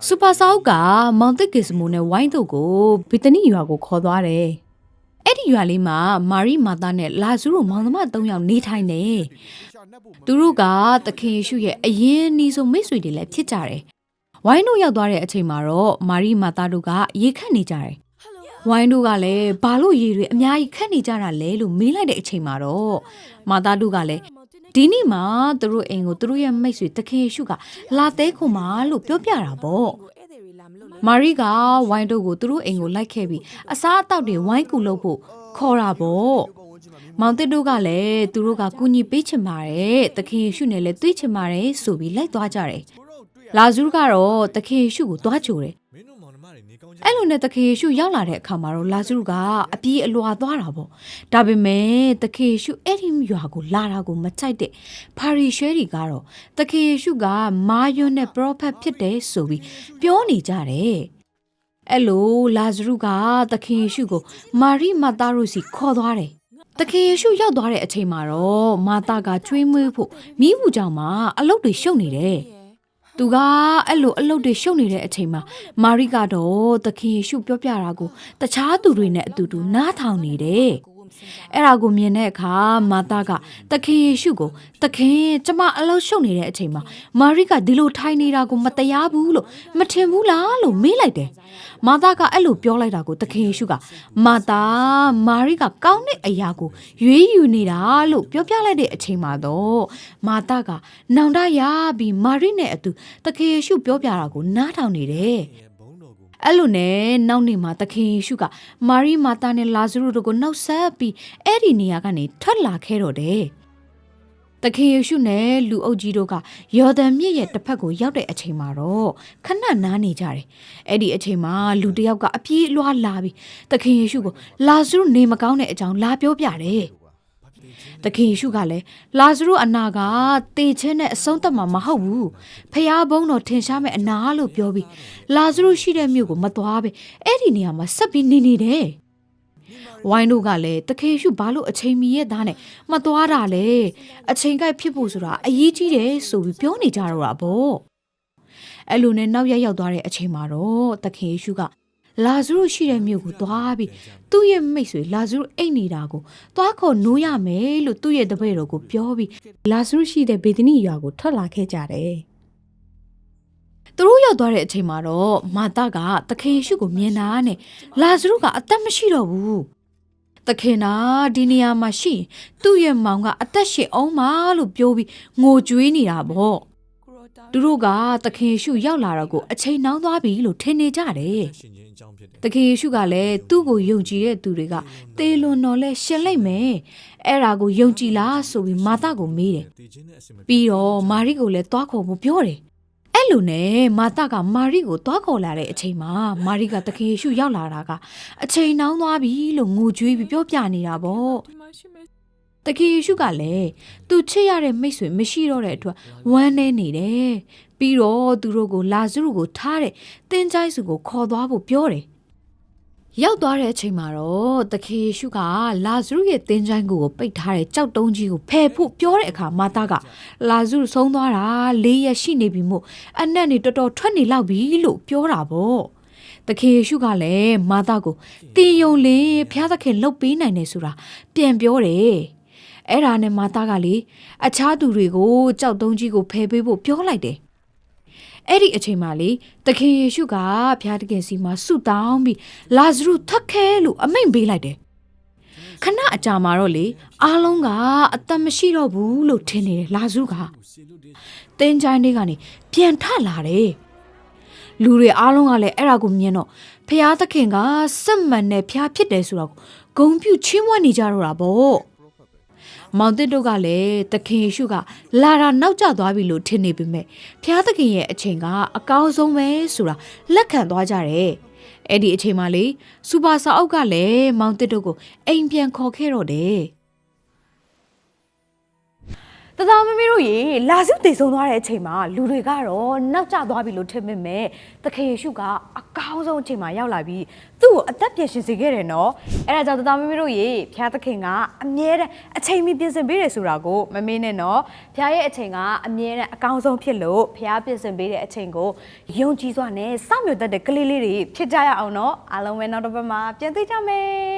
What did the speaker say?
စူပါဆောက်ကမောင်တစ်ကစ်စမိုနဲ့ဝိုင်းတို့ကိုဗီတနီရွာကိုခေါ်သွားတယ်။အဲ့ဒီရွာလေးမှာမာရီမာသားနဲ့လာဇူတို့မောင်နှမ၃ယောက်နေထိုင်နေ။သူတို့ကသခင်ယေရှုရဲ့အရင်နီးဆုံးမိတ်ဆွေတွေလည်းဖြစ်ကြတယ်။ဝိုင်းတို့ရောက်သွားတဲ့အချိန်မှာတော့မာရီမာသားတို့ကရေခတ်နေကြတယ်။ဝိုင်းတို့ကလည်းဘာလို့ရေတွေအများကြီးခတ်နေကြတာလဲလို့မေးလိုက်တဲ့အချိန်မှာတော့မာသားတို့ကလည်းဒီနေ့မှာသူတို့အိမ်ကိုသူတို့ရဲ့မိတ်ဆွေသခင်ယေရှုကလာတဲခုမာလို့ပြောပြတာပေါ့မာရီကဝိုင်းတို့ကိုသူတို့အိမ်ကိုလိုက်ခဲ့ပြီးအစားအသောက်တွေဝိုင်းကူလုပ်ဖို့ခေါ်တာပေါ့မောင်တစ်တို့ကလည်းသူတို့ကကူညီပေးချင်ပါတယ်သခင်ယေရှုနဲ့လည်းတွေ့ချင်ပါတယ်ဆိုပြီးလိုက်သွားကြတယ်လာဇုကတော့သခင်ယေရှုကိုသွားကြိုတယ်အဲ့လိုနဲ့သခင်ယေရှုရောက်လာတဲ့အခါမှာတော့လာဇုကအပြေးအလွာသွားတာပေါ့ဒါပေမဲ့သခင်ယေရှုအဲ့ဒီရွာကိုလာတာကိုမကြိုက်တဲ့ဖာရီရှဲတွေကတော့သခင်ယေရှုကမာယွန်းနဲ့ပရောဖက်ဖြစ်တယ်ဆိုပြီးပြောနေကြတယ်အဲ့လိုလာဇုကသခင်ယေရှုကိုမာရိမာသားတို့စီခေါ်သွားတယ်သခင်ယေရှုရောက်သွားတဲ့အချိန်မှာတော့မာသားကကျွေးမွေးဖို့မိဘူးကြောင့်မှအလုပ်တွေရှုပ်နေတယ်သူကအဲ့လိုအလုပ်တွေရှုပ်နေတဲ့အချိန်မှာမာရိကတော့သခင်ယေရှုပြောပြတာကိုတခြားသူတွေနဲ့အတူတူနားထောင်နေတယ်အဲ့ဒါကိုမြင်တဲ့အခါမာသားကသခင်ယေရှုကိုသခင်ကျမအလုပ်ရှုပ်နေတဲ့အချိန်မှာမာရိကဒီလိုထိုင်နေတာကိုမတရားဘူးလို့မထင်ဘူးလားလို့မေးလိုက်တယ်မာသားကအဲ့လိုပြောလိုက်တာကိုသခင်ယေရှုကမာသားမာရိကကောင်းတဲ့အရာကိုရွေးယူနေတာလို့ပြောပြလိုက်တဲ့အချိန်မှာတော့မာသားကနောင်တရပြီးမာရိနဲ့အတူသခင်ယေရှုပြောပြတာကိုနားထောင်နေတယ်အဲ့လိုနဲ့နောက်နေ့မှာသခင်ယေရှုကမာရိမာသားနဲ့လာဇရုတို့ကိုနှုတ်ဆက်ပြီးအဲ့ဒီနေရာကနေထွက်လာခဲ့တော့တယ်သခင်ယေရှုနဲ့လူအုပ်ကြီးတို့ကယော်ဒန်မြစ်ရဲ့တစ်ဖက်ကိုရောက်တဲ့အချိန်မှာတော့ခဏနားနေကြတယ်အဲ့ဒီအချိန်မှာလူတစ်ယောက်ကအပြေးလွှားလာပြီးသခင်ယေရှုကိုလာဇရုနေမကောင်းတဲ့အကြောင်းလာပြောပြတယ်သခင်ယေရှုကလည်းလာဇရုအနာကတေချင်းနဲ့အဆုံးသတ်မှာမဟုတ်ဘူးဖျားဘုံတော်ထင်ရှားမဲ့အနာလို့ပြောပြီးလာဇရုရှိတဲ့မြို့ကိုမသွားပဲအဲ့ဒီနေရာမှာဆက်ပြီးနေနေတယ်ဝိုင်းတို့ကလည်းသခင်ယေရှုဘာလို့အချိန်မီရဲ့သားနဲ့မသွားတာလဲအချိန်ကိုက်ဖြစ်ဖို့ဆိုတာအရေးကြီးတယ်ဆိုပြီးပြောနေကြတော့တာပေါ့အဲ့လိုနဲ့နောက်ရောက်သွားတဲ့အချိန်မှာတော့သခင်ယေရှုကလာဇရုရှိတဲ့မြို့ကိုသွားပြီးသူ့ရဲ့မိတ်ဆွေလာဇရုအိတ်နေတာကိုသွားခေါ်နိုးရမယ်လို့သူ့ရဲ့တပည့်တော်ကိုပြောပြီးလာဇရုရှိတဲ့ဗေဒနီရွာကိုထွက်လာခဲ့ကြတယ်သူတို့ရောက်သွားတဲ့အချိန်မှာတော့မာသကသခင်ယေရှုကိုမြင်တာနဲ့လာဇရုကအသက်မရှိတော့ဘူးသခင်နာဒီနေရာမှာရှိသူ့ရဲ့မောင်ကအသက်ရှင်အောင်မလို့ပြောပြီးငိုကြွေးနေတာပေါ့သူတို့ကသခင်ယေရှုရောက်လာတော့ကိုအချိန်နှောင်းသွားပြီလို့ထင်နေကြတယ်သခင်ယေရှုကလည်းသူ့ကိုယုံကြည်တဲ့သူတွေကသေလွန်တော်လဲရှင်လိုက်မယ်အဲ့ဒါကိုယုံကြည်လားဆိုပြီးမာသကိုမေးတယ်ပြီးတော့မာရိကိုလည်းသွားခေါ်ဖို့ပြောတယ်အဲ့လိုနဲ့မာသကမာရိကိုသွားခေါ်လာတဲ့အချိန်မှာမာရိကသခင်ယေရှုရောက်လာတာကအချိန်နှောင်းသွားပြီလို့ငိုကြွေးပြီးပြောပြနေတာပေါ့သခင်ယေရှုကလည်းသူချစ်ရတဲ့မိတ်ဆွေမရှိတော့တဲ့အတွက်ဝမ်းနည်းနေတယ်ပြီးတော့သူတို့ကိုလာဇရုကိုထားတဲ့သင်္ချိုင်းစုကိုခေါ်သွားဖို့ပြောတယ်ရောက်သွားတဲ့အချိန်မှာတော့သခင်ယေရှုကလာဇရုရဲ့သင်္ချိုင်းကိုပိတ်ထားတဲ့ကြောက်တုံးကြီးကိုဖယ်ဖို့ပြောတဲ့အခါမာသကလာဇရုဆုံးသွားတာ၄ရက်ရှိနေပြီမို့အနက်နေတော်တော်ထွက်နေလောက်ပြီလို့ပြောတာပေါ့သခင်ယေရှုကလည်းမာသကိုတင်ယုံလင်းဖျားသခင်လှုပ်ပေးနိုင်တယ်ဆိုတာပြန်ပြောတယ်အဲ့ဒါနဲ့မာသကလေအခြားသူတွေကိုကြောက်တုံးကြီးကိုဖယ်ပေးဖို့ပြောလိုက်တယ်အဲ့ဒီအချိန်မှာလေသခင်ယေရှုကဘုရားသခင်စီမှာဆုတောင်းပြီးလာဇရုထက်ခဲလို့အမိန့်ပေးလိုက်တယ်ခဏအကြာမှာတော့လေအားလုံးကအသက်မရှိတော့ဘူးလို့ထင်နေတယ်လာဇရုကသင်္ချိုင်းတွေကနေပြန်ထလာတယ်လူတွေအားလုံးကလည်းအဲ့ဒါကိုမြင်တော့ဘုရားသခင်ကစက်မှန်တဲ့ဘုရားဖြစ်တယ်ဆိုတော့ဂုဏ်ပြုချီးမွမ်းနေကြတော့တာပေါ့မောင်တစ်တို့ကလည်းသခင်ယေရှုကလာတာနောက်ကျသွားပြီလို့ထင်နေပေမဲ့ဖျားသခင်ရဲ့အချိန်ကအကောင်းဆုံးပဲဆိုတာလက်ခံသွားကြတယ်။အဲ့ဒီအချိန်မှာလေစူပါစာအုပ်ကလည်းမောင်တစ်တို့ကိုအိမ်ပြန်ခေါ်ခဲ့တော့တယ်။တသားမမေတို့ရေလာစုတည်ဆုံးသွားတဲ့အချိန်မှာလူတွေကတော့နောက်ကျသွားပြီလို့ထင်ပေမဲ့သခင်ယေရှုကအကော ကောင်းဆုံးအချိန်မှာရောက်လာပြီးသူ့ကိုအသက်ပြင်ရှင်စေခဲ့တယ်နော်အဲ့ဒါကြောင့်တသားမမေတို့ရေဖျားသခင်ကအမြဲတမ်းအချိန်မီပြင်ဆင်ပေးတယ်ဆိုတာကိုမမေ့နဲ့နော်ဖျားရဲ့အချိန်ကအမြဲတမ်းအကောင်းဆုံးဖြစ်လို့ဖျားပြင်ဆင်ပေးတဲ့အချိန်ကိုယုံကြည်စွာနဲ့စောင့်မျှော်တတ်တဲ့ကလေးလေးတွေဖြစ်ကြရအောင်နော်အားလုံးပဲနောက်တစ်ပတ်မှာပြန်တွေ့ကြမယ်